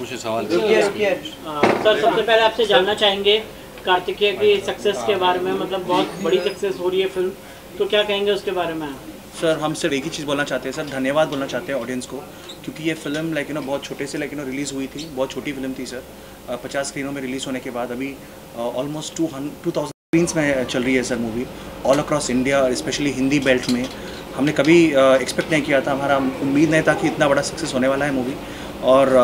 से सवाल सर सबसे पहले आपसे जानना चाहेंगे कार्तिकेय की सक्सेस के बारे में, मतलब बहुत बड़ी सक्सेस हो रही है फिल्म, तो क्या कहेंगे उसके बारे में? सर हम सिर्फ एक ही चीज़ बोलना चाहते हैं सर, धन्यवाद बोलना चाहते हैं ऑडियंस को, क्योंकि ये फिल्म बहुत छोटे से रिलीज़ हुई थी, बहुत छोटी फिल्म थी सर। 50 स्क्रीनों में रिलीज़ होने के बाद अभी ऑलमोस्ट 2000 स्क्रीन्स में चल रही है sir movie, all across India, specially Hindi belt में। हमने कभी एक्सपेक्ट नहीं किया था, हमारा उम्मीद नहीं था कि इतना बड़ा सक्सेस होने वाला है मूवी। और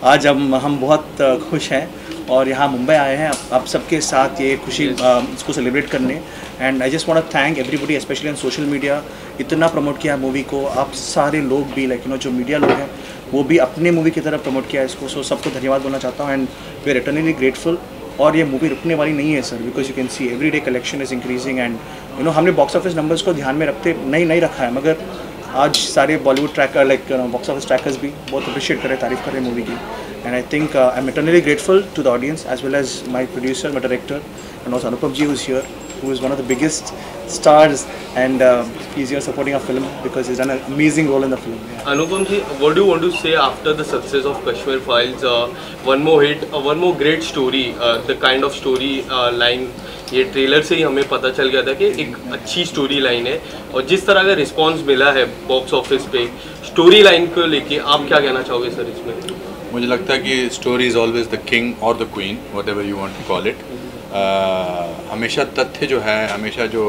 आज हम बहुत खुश हैं और यहाँ मुंबई आए हैं आप सबके साथ ये खुशी इसको सेलिब्रेट करने। And I just want to thank everybody, specially on social media, इतना प्रमोट किया मूवी को। आप सारे लोग भी जो मीडिया लोग हैं वो भी अपने मूवी की तरह प्रमोट किया इसको। सो सबको धन्यवाद बोलना चाहता हूँ and we are eternally grateful. और ये मूवी रुकने वाली नहीं है sir, because you can see every day collection is increasing. And हमने बॉक्स ऑफिस नंबर्स को ध्यान में रखते नहीं रखा है, मगर आज सारे Bollywood tracker box office trackers भी बहुत अप्रिशिएट कर रहे हैं, तारीफ कर रहे हैं मूवी की। And I think I am eternally grateful to the audience as well as my producer, my director, and also Anupam ji who's here, who is one of the biggest stars, and he's here supporting our film because he's done an amazing role in the film. Yeah. Anupam ji, what do you want to say after the success of Kashmir Files? One more hit, one more great story, the kind of story line, ये trailer से ही हमें पता चल गया था कि एक अच्छी स्टोरी लाइन है, और जिस तरह का रिस्पांस मिला है बॉक्स ऑफिस पे स्टोरी लाइन को लेके, आप क्या कहना चाहोगे सर इसमें? मुझे लगता है कि story is always the king और the queen, whatever you want to call it. हमेशा तथ्य जो है, हमेशा जो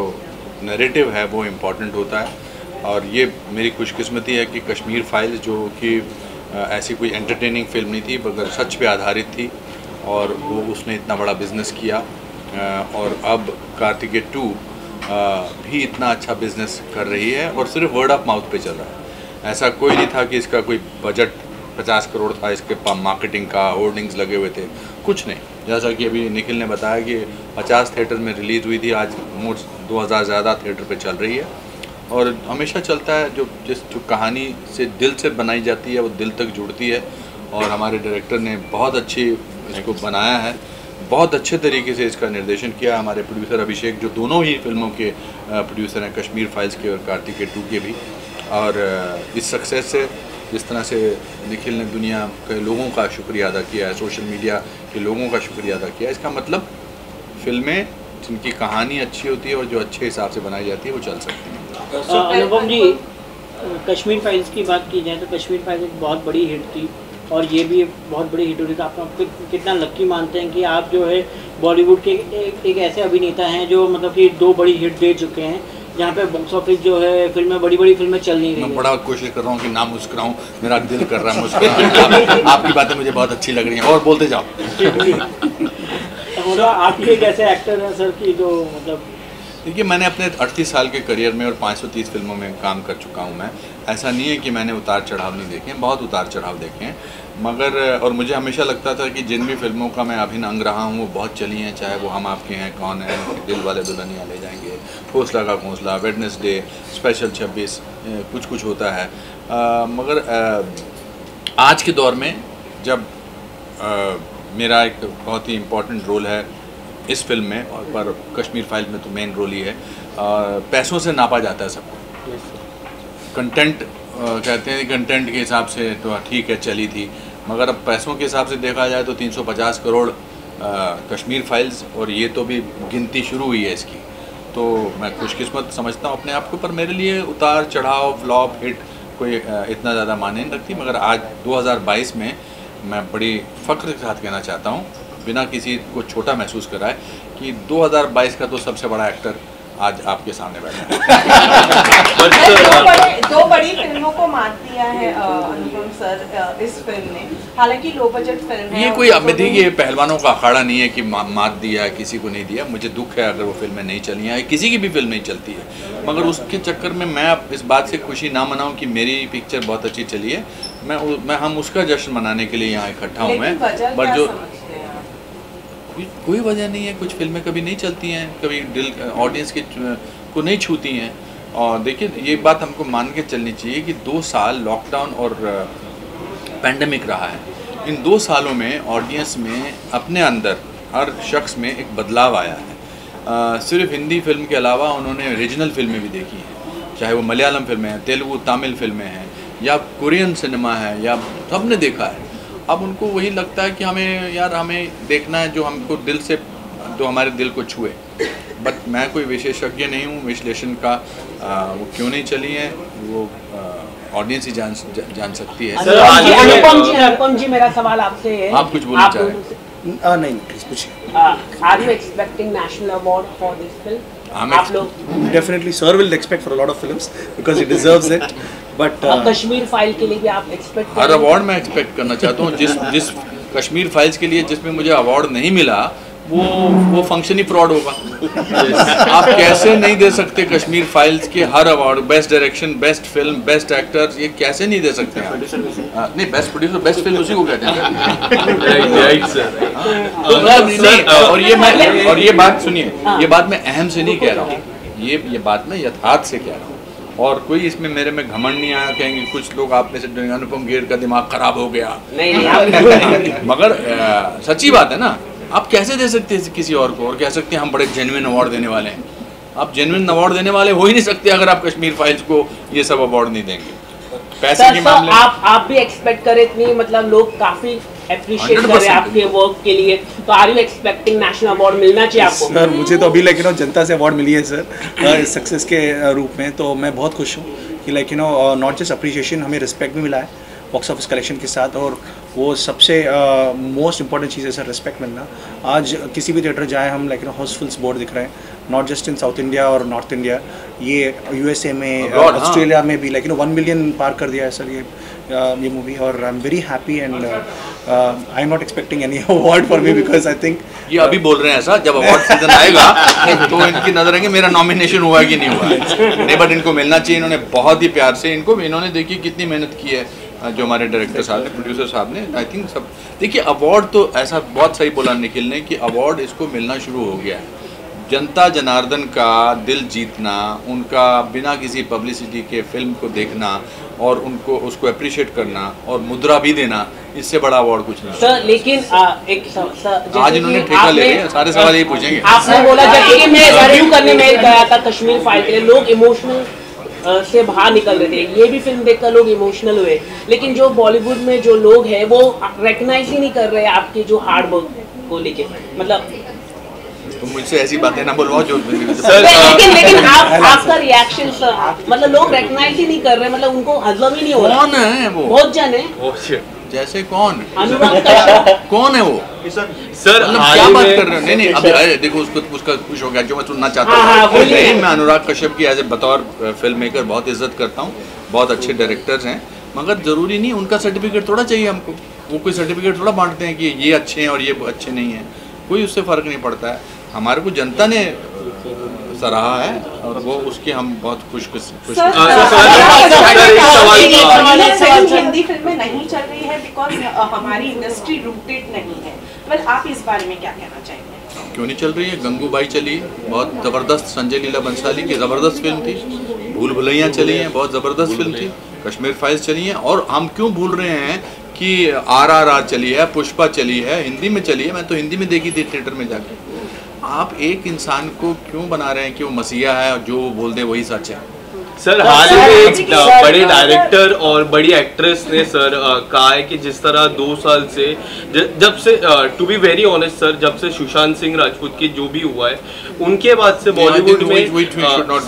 नैरेटिव है वो इम्पॉर्टेंट होता है। और ये मेरी खुशकिस्मती है कि कश्मीर फाइल्स जो कि ऐसी कोई एंटरटेनिंग फिल्म नहीं थी, मगर सच पे आधारित थी, और वो उसने इतना बड़ा बिज़नेस किया। और अब कार्तिकेय 2 भी इतना अच्छा बिज़नेस कर रही है और सिर्फ वर्ड ऑफ माउथ पे चल रहा है। ऐसा कोई नहीं था कि इसका कोई बजट 50 करोड़ था इसके मार्केटिंग का, होर्डिंग्स लगे हुए थे, कुछ नहीं। जैसा कि अभी निखिल ने बताया कि 50 थिएटर में रिलीज़ हुई थी, आज 2000 ज़्यादा थिएटर पे चल रही है। और हमेशा चलता है जो कहानी से दिल से बनाई जाती है वो दिल तक जुड़ती है। और हमारे डायरेक्टर ने बहुत अच्छी इसको बनाया है, बहुत अच्छे तरीके से इसका निर्देशन किया। हमारे प्रोड्यूसर अभिषेक, जो दोनों ही फिल्मों के प्रोड्यूसर हैं, कश्मीर फाइल्स के और कार्तिकेय 2 के भी। और इस सक्सेस से जिस तरह से निखिल ने दुनिया के लोगों का शुक्रिया अदा किया है, सोशल मीडिया के लोगों का शुक्रिया अदा किया है, इसका मतलब फिल्में जिनकी कहानी अच्छी होती है और जो अच्छे हिसाब से बनाई जाती है वो चल सकती हैं। अनुपम जी, कश्मीर फाइल्स की बात की जाए तो कश्मीर फाइल्स एक बहुत बड़ी हिट थी और ये भी बहुत बड़ी हिट हो रही थी। आप कितना लक्की मानते हैं कि आप जो है बॉलीवुड के एक ऐसे अभिनेता हैं जो मतलब कि 2 बड़ी हिट दे चुके हैं, जहाँ पे बॉक्स ऑफिस जो है फिल्में बड़ी फिल्में चल नहीं रही। मैं बड़ा कोशिश कर रहा हूँ कि ना मुस्कुराऊँ, मेरा दिल कर रहा है मुस्कुराने। आपकी बातें मुझे बहुत अच्छी लग रही हैं और बोलते जाओ। तो आप एक ऐसे एक्टर हैं सर कि जो मतलब, देखिए मैंने अपने 38 साल के करियर में और 530 फिल्मों में काम कर चुका हूँ मैं। ऐसा नहीं है कि मैंने उतार चढ़ाव नहीं देखे हैं, बहुत उतार चढ़ाव देखे हैं। मगर और मुझे हमेशा लगता था कि जिन भी फिल्मों का मैं अभिन्न अंग रहा हूँ वो बहुत चली हैं, चाहे वो हम आपके हैं, कौन है, दिल वाले दुल्हनिया ले जाएंगे, हौसला का घोंसला, वेडनेसडे, स्पेशल 26, कुछ होता है। मगर आज के दौर में जब मेरा एक बहुत ही इम्पोर्टेंट रोल है इस फिल्म में, और पर कश्मीर फाइल में तो मेन रोल ही है, पैसों से नापा जाता है सबको। कंटेंट कहते हैं, कंटेंट के हिसाब से तो ठीक है चली थी, मगर अब पैसों के हिसाब से देखा जाए तो 350 करोड़ कश्मीर फाइल्स, और ये तो भी गिनती शुरू हुई है इसकी। तो मैं खुशकिस्मत समझता हूँ अपने आप को, पर मेरे लिए उतार चढ़ाव, फ्लॉप, हिट कोई इतना ज़्यादा मायने नहीं रखती। मगर आज 2022 में मैं बड़ी फ़ख्र के साथ कहना चाहता हूँ, बिना किसी को छोटा महसूस कराए, कि 2022 का तो सबसे बड़ा एक्टर आज आपके सामने बैठा है। दो बड़ी फिल्मों को मात दिया है अनुपम सर इस फिल्म ने, हालांकि लो बजट फिल्म है। ये कोई अब देखिए पहलवानों का अखाड़ा नहीं है कि मात दिया है, किसी को नहीं दिया। मुझे दुख है अगर वो फिल्में नहीं चली हैं, किसी की भी फिल्म नहीं चलती है, मगर उसके चक्कर में मैं अब इस बात से खुशी ना मनाऊं कि मेरी पिक्चर बहुत अच्छी चली है। हम उसका जश्न मनाने के लिए यहाँ इकट्ठा हूँ मैं। पर जो कोई वजह नहीं है, कुछ फिल्में कभी नहीं चलती हैं, कभी दिल ऑडियंस के को नहीं छूती हैं। और देखिए ये बात हमको मान के चलनी चाहिए कि 2 साल लॉकडाउन और पैंडेमिक रहा है। इन 2 सालों में ऑडियंस में अपने अंदर हर शख्स में एक बदलाव आया है। सिर्फ हिंदी फिल्म के अलावा उन्होंने रीजनल फिल्में भी देखी हैं, चाहे वो मलयालम फिल्में हैं, तेलुगु तमिल फिल्में हैं, या कोरियन सिनेमा है, या सबने देखा है। अब उनको वही लगता है कि हमें यार हमें देखना है जो हमको दिल से, जो हमारे दिल को छुए। बट मैं कोई विशेषज्ञ नहीं हूँ विश्लेषण का, वो क्यों नहीं चली है वो ऑडियंस ही जान सकती है। अनुपम जी मेरा सवाल आपसे है, आप कुछ बोलना चाह रहे हैं? नहीं प्लीज पूछिए। Are you expecting national award for this film? आप लोग definitely sir will expect for a lot of films because he deserves it, but Kashmir file के लिए भी आप एक्सपेक्ट हर अवार्ड मैं एक्सपेक्ट करना चाहता हूँ। जिस कश्मीर फाइल्स के लिए जिसमें मुझे अवार्ड नहीं मिला वो फंक्शन ही फ्रॉड होगा। आप कैसे नहीं दे सकते कश्मीर फाइल्स के हर award, best direction, best film, best actors, ये कैसे नहीं दे सकते आप? नहीं, बेस्ट प्रोड्यूसर, बेस्ट फिल्म उसी को कहते हैं। Right sir. और ये बात सुनिए, ये बात मैं अहम से नहीं कह रहा हूँ, ये बात मैं यथार्थ से कह रहा हूँ। और कोई इसमें मेरे में घमंड नहीं आया, कहेंगे कुछ लोग आप में से अनुपम खेर का दिमाग खराब हो गया, मगर सच्ची बात है ना। आप कैसे दे सकते हैं किसी और को और कह सकते हैं हम बड़े जेन्युइन अवार्ड देने वाले हैं? आप जेन्युइन अवार्ड देने वाले हो ही नहीं सकते अगर आप कश्मीर फाइल्स को ये सब अवार्ड नहीं देंगे। पैसे के मामले आप भी एक्सपेक्ट करें इतनी, मतलब लोग काफी अप्रिशिएट कर रहे हैं आपके वर्क के लिए, तो are you expecting national award मिलना चाहिए आपको? सर मुझे तो अभी लेकिन जनता से अवार्ड मिली है सर सक्सेस के रूप में, तो मैं बहुत खुश हूँ कि लाइक नॉट जस्ट अप्रिशिएशन, हमें रिस्पेक्ट भी मिला है बॉक्स ऑफिस कलेक्शन के साथ, और वो सबसे मोस्ट इंपॉर्टेंट चीज़ है सर, रिस्पेक्ट मिलना। आज किसी भी थिएटर जाए हम लाइक हाउसफुल्स बोर्ड दिख रहे हैं, not just in south India और नॉर्थ इंडिया, ये यूएसए में, ऑस्ट्रेलिया में भी लाइक 1 मिलियन पार कर दिया है सर ये मूवी, और I am very happy and I am not expecting any award for me because I think ये अभी बोल रहे हैं ऐसा, जब अवार्ड सीजन आएगा तो इनकी नजर है कि मेरा नॉमिनेशन हुआ कि नहीं हुआ। नहीं, बट इनको मिलना चाहिए। इन्होंने बहुत ही प्यार से इन्होंने देखिए कितनी मेहनत की है, जो हमारे डायरेक्टर साहब ने, प्रोड्यूसर साहब ने, आई थिंक सब। देखिए अवार्ड तो ऐसा बहुत सही बोला निखिल ने कि अवार्ड इसको मिलना शुरू हो गया है। जनता जनार्दन का दिल जीतना, उनका बिना किसी पब्लिसिटी के फिल्म को देखना और उनको उसको अप्रिशिएट करना और मुद्रा भी देना, इससे बड़ा अवार्ड कुछ नहीं। सर लेकिन आज इन्होंने ठेका ले लिया, सारे सवाल यही पूछेंगे। आपने बोला जब कि मैं रिव्यू करने में गया था कश्मीर फाइल के लिए, लोग इमोशनल से बाहर निकल रहे थे, ये भी फिल्म देखकर लोग इमोशनल हुए, लेकिन जो बॉलीवुड में जो लोग हैं वो रिकग्नाइज ही नहीं कर रहे आपके जो हार्ड वर्क को लेके, मतलब तो मुझसे ऐसी बातें ना बोलवाओ जो लेकिन आपका रिएक्शन सर, मतलब लोग रिकग्नाइज ही नहीं कर रहे, मतलब उनको हजम ही नहीं हो रहा। कौन है वो? बहुत जन है। जैसे कौन? अनुराग कश्यप। कौन है वो? सर मतलब क्या बात कर रहे हो? नहीं अभी देखो उसका खुश हो गया जो मैं सुनना चाहता हूँ। नहीं, मैं अनुराग कश्यप की एज ए बतौर फिल्म मेकर बहुत इज्जत करता हूँ, बहुत अच्छे डायरेक्टर्स हैं, मगर ज़रूरी नहीं उनका सर्टिफिकेट थोड़ा चाहिए हमको। वो कोई सर्टिफिकेट थोड़ा बांटते हैं कि ये अच्छे हैं और ये अच्छे नहीं हैं, कोई उससे फ़र्क नहीं पड़ता है। हमारे को जनता ने सराहा है और वो उसके हम बहुत खुश। हिंदी फिल्में नहीं चल रही है बिकॉज हमारी इंडस्ट्री रूटेड नहीं है। वेल, आप इस बारे में क्या कहना चाहेंगे? क्यों नहीं चल रही है? गंगूबाई चली, बहुत ज़बरदस्त, संजय लीला बंसाली की ज़बरदस्त फिल्म थी। भूल भुलैया चली हैं, बहुत ज़बरदस्त फिल्म थी। कश्मीर फाइल्स चली हैं, और हम क्यों भूल रहे हैं कि RRR चली है, पुष्पा चली है, हिंदी में चली है। मैं तो हिंदी में देखी थी थिएटर में जाकर। आप एक इंसान को क्यों बना रहे हैं कि वो मसीहा है और जो वो बोल दे वही सच है? सर हाल ही में एक बड़े डायरेक्टर और बड़ी एक्ट्रेस ने सर कहा है कि जिस तरह 2 साल से जब से to be very honest sir, जब से सुशांत सिंह राजपूत की जो भी हुआ है उनके बाद से बॉलीवुड में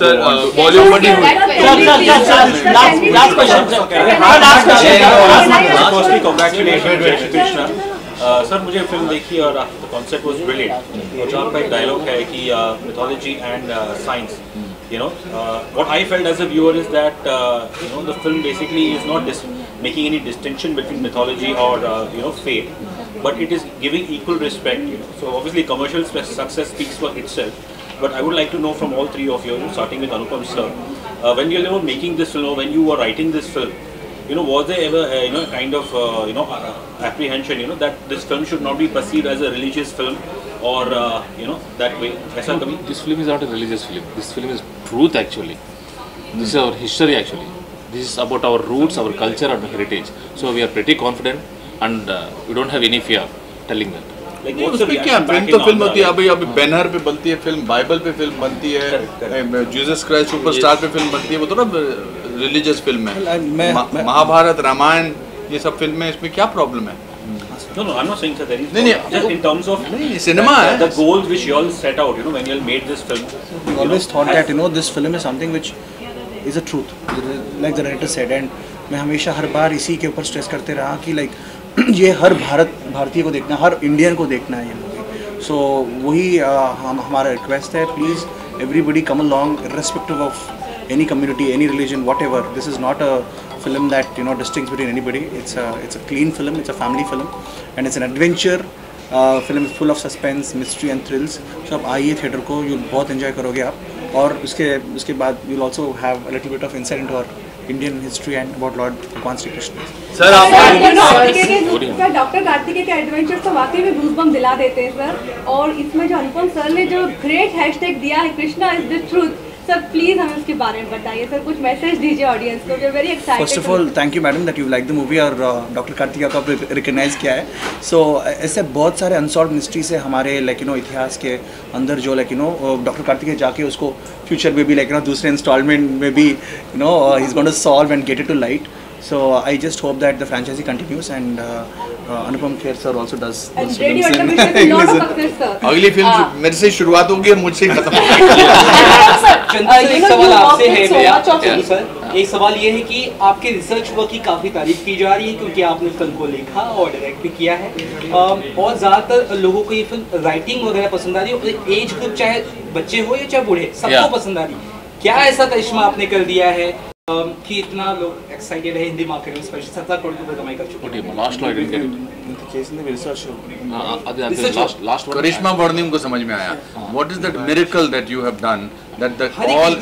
सर बॉलीवुड सर मुझे फिल्म देखी और द कॉन्सेप्ट वाज ब्रिलियंट। और जहाँ पर एक डायलॉग है कि mythology and science, you know, what I felt as a viewer is that you know the film basically is not making any distinction between mythology or you know fate, but it is giving equal respect. You know, so obviously commercial success speaks for itself. But I would like to know from all three of you, starting with Anupam sir, when you were making this film or when you were writing this film, you know, was there ever you know kind of you know apprehension, you know, that this film should not be perceived as a religious film or you know that way? This film is not a religious film. This film is truth actually. This is our history actually. This is about our roots, our culture and heritage. So we are pretty confident and we don't have any fear telling that. Like, उसमें क्या, film तो film होती है। अभी banner पे बनती है film, Bible पे फिल्म बनती है, जीसस क्राइस्ट सुपरस्टार पे फिल्म बनती है, वो तो ना रिलीजियस फिल्म है। महाभारत, रामायण, ये सब फिल्में, इसमें क्या प्रॉब्लम है? No, I'm not saying that there is. नहीं, just in terms of cinema the goals which you all set out, when you all made this film. We always thought that this film is something which is a truth, like the director said, and मैं हमेशा हर बार इसी के ऊपर stress करते रहा कि ये हर भारतीय को देखना, हर इंडियन को देखना है ये मूवी. सो वही हमारा रिक्वेस्ट है, please everybody come along irrespective of any community, any religion, whatever. This is not a film that distincts between anybody. It's a clean film, it's a family film, and it's an adventure film full of suspense, mystery and thrills. So आप आइए theatre को, you'll बहुत enjoy करोगे आप, और उसके बाद you'll also have a little bit of insight into our Indian history and about Lord Bhagwan Shri Krishna. Sir आप डॉक्टर कार्तिकेय के एडवेंचर्स तो वाकई में गूज़बम्प दिला देते हैं सर, और इसमें जो अनुपम सर ने जो ग्रेट हैशटैग दिया है, Krishna is the truth, sir please हमें उसके बारे में बताइए सर, कुछ मैसेज दीजिए ऑडियंस को. We are very excited. First of all thank you madam that you like the movie, और डॉक्टर कार्तिकेय को आपने रिकग्नाइज किया है. सो ऐसे बहुत सारे अनसॉल्व मिस्ट्रीज है हमारे इतिहास के अंदर, जो डॉक्टर कार्तिकेय जाके उसको फ्यूचर में भी दूसरे इंस्टॉलमेंट में भी he is going to solve and get it to light. So I just hope that the franchise continues and Anupam Kher sir also does those films. अगली फिल्म मेरे से शुरुआत होगी और मुझसे ही खत्म होगी. एक सवाल आपसे है भैया सर, एक सवाल ये है कि आपके रिसर्च वर्क की काफ़ी तारीफ की जा रही है क्योंकि आपने फिल्म को लिखा और डायरेक्ट भी किया है, और ज़्यादातर लोगों को ये फिल्म राइटिंग वगैरह पसंद आ रही है, और एज ग्रुप चाहे बच्चे हो या चाहे बूढ़े सबको पसंद आ रही है. क्या ऐसा करिश्मा आपने कर दिया है कि इतना लोग एक्साइटेड है हिंदी मार्केट में, स्पेशली 17 करोड़ रुपए कमाई कर चुके हैं? Last I didn't get it. Last one. करिश्मा वर्णिम को समझ में आया. What is that miracle that you have done that all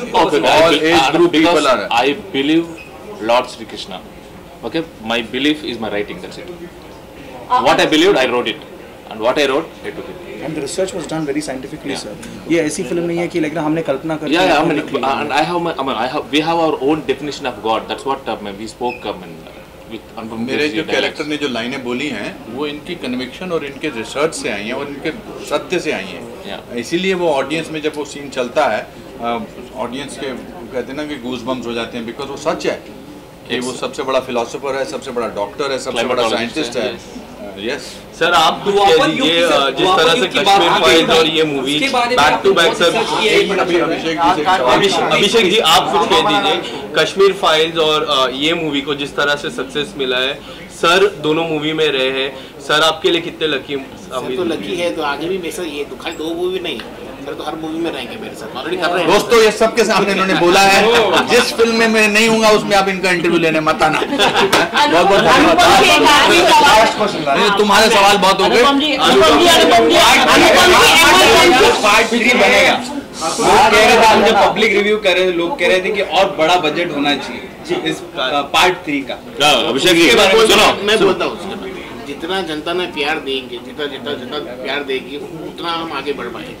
age group people are? I believe Lord Sri Krishna. Okay, my belief is my writing. That's it. What I believed, I wrote it, and what I wrote, I took it. And the research was done very scientifically, sir. ये ऐसी film नहीं है कि हमने कल्पना कर. And we have our own definition of God. That's what we spoke with Anupam. मेरे जो character ने जो लाइनें बोली हैं वो इनकी कन्विक्शन और इनके रिसर्च से आई हैं और इनके सत्य से आई हैं. इसीलिए वो ऑडियंस में जब वो सीन चलता है, ऑडियंस के कहते हैं ना कि गूज बम्स हो जाते हैं, बिकॉज वो सच है कि वो सबसे बड़ा फिलोसोफर है, सबसे बड़ा डॉक्टर है, सबसे बड़ा साइंटिस्ट है. यस सर, आप कुछ कह दीजिए जिस तरह से कश्मीर फाइल्स और ये movie back to back. Sir Abhishek ji आप कुछ कह दीजिए, कश्मीर फाइल्स और ये मूवी को जिस तरह से सक्सेस मिला है, सर दोनों मूवी में रहे हैं, सर आपके लिए कितने लकी? तो लकी है तो आगे भी मेरे साथ ये खाली 2 मूवी नहीं सर, तो हर मूवी में रहेंगे मेरे साथ, ऑलरेडी कर रहे हैं. दोस्तों ये सबके सामने इन्होंने बोला है, जिस फिल्म में मैं नहीं हूँगा उसमें आप इनका इंटरव्यू लेने मत आना. बहुत बहुत धन्यवाद. तुम्हारे सवाल बहुत हो गए. पार्ट 3 बनेगा. लोग कह रहे थे, हम जब पब्लिक रिव्यू कर रहे थे, लोग कह रहे थे कि और बड़ा बजट होना चाहिए इस पार्ट 3 का. अभिषेक जी सुनो, मैं बोलता हूँ, जितना जनता ने प्यार देंगे, जितना प्यार देगी उतना हम आगे बढ़ पाएंगे.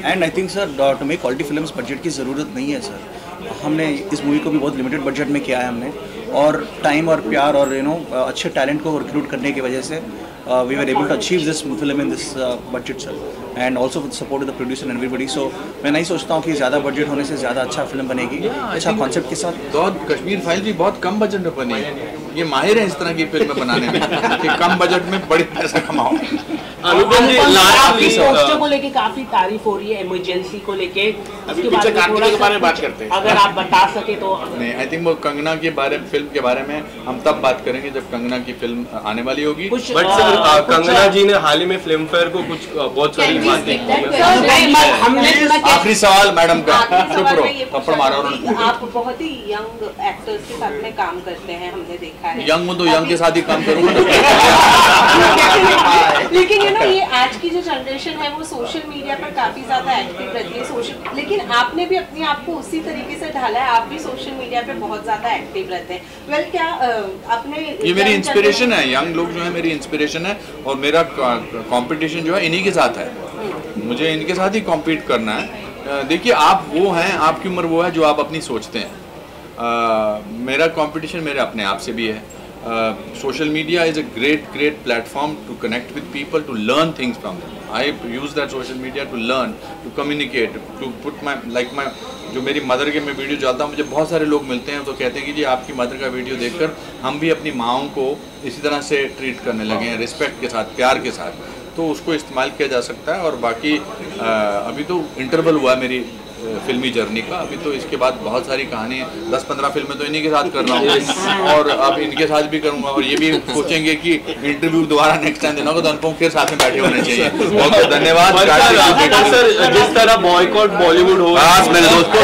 And I think sir to make quality films budget की ज़रूरत नहीं है सर. हमने इस मूवी को भी बहुत लिमिटेड बजट में किया है हमने, और टाइम और प्यार और अच्छे टैलेंट को रिक्रूट करने की वजह से we were able to achieve this film in this budget sir, and also with the support of the producer and everybody. So मैं नहीं सोचता हूँ कि ज़्यादा बजट होने से ज़्यादा अच्छा फिल्म बनेगी, अच्छा कॉन्सेप्ट के साथ. तो कश्मीर फाइल भी बहुत कम बजट में बनी है. ये माहिर है इस तरह की फिल्म बनाने में कि कम बजट में बड़ी पैसा कमाओ. अनुपम जी पोस्टर को लेके काफी तारीफ हो रही है, इमरजेंसी को लेके. अभी पीछे कार्तिकेय के बारे में बात करते हैं, अगर आप बता सके तो. नहीं, आई थिंक वो कंगना के बारे में, फिल्म के बारे में हम तब बात करेंगे जब कंगना की फिल्म आने वाली होगी. बट सर कंगना जी ने हाल ही में फिल्म फेयर को कुछ बहुत सारी बातें की. आखिरी सवाल मैडम का, चुप रहो, थप्पड़ मारो. आप बहुत ही यंग एक्टर्स के साथ में काम करते हैं, हमने देखा है. यंग हूँ तो यंग के साथ ही काम करूँगा. लेकिन ये आज की जो जनरेशन है वो सोशल मीडिया पर काफी ज्यादा एक्टिव रहती है. लेकिन आपने भी अपने आप को उसी तरीके से ढाला है, आप भी सोशल मीडिया पे बहुत ज्यादा एक्टिव रहते हैं. वेल क्या अपने ये मेरी इंस्पिरेशन है. यंग लोग जो है मेरी इंस्पिरेशन है, और मेरा कंपटीशन जो है इन्हीं के साथ है. मुझे इनके साथ ही कॉम्पीट करना है. देखिए आप वो हैं, आपकी उम्र वो है जो आप अपनी सोचते हैं. मेरा कंपटीशन मेरे अपने आप से भी है. Social media is a great platform to connect with people, to learn things from them. I use that social media to learn, to communicate, to put my जो मेरी मदर के मैं वीडियो डालता हूँ, मुझे बहुत सारे लोग मिलते हैं तो कहते हैं कि जी आपकी मदर का वीडियो देखकर हम भी अपनी माँओं को इसी तरह से ट्रीट करने लगे हैं, रिस्पेक्ट के साथ, प्यार के साथ। तो उसको इस्तेमाल किया जा सकता है। और बाकी अभी तो इंटरवल हुआ मेरी फिल्मी जर्नी का, अभी तो इसके बाद बहुत सारी कहानी 10-15 फिल्में तो इन्हीं के साथ कर रहा हूँ और अब इनके साथ भी करूँगा। और ये भी सोचेंगे कि इंटरव्यू दोबारा नेक्स्ट टाइम देना होगा तो अनुपम खेर साथ में बैठे होने चाहिए। बहुत बहुत धन्यवाद सर। जिस तरह बॉयकॉट बॉलीवुड हो मेरे दोस्तों।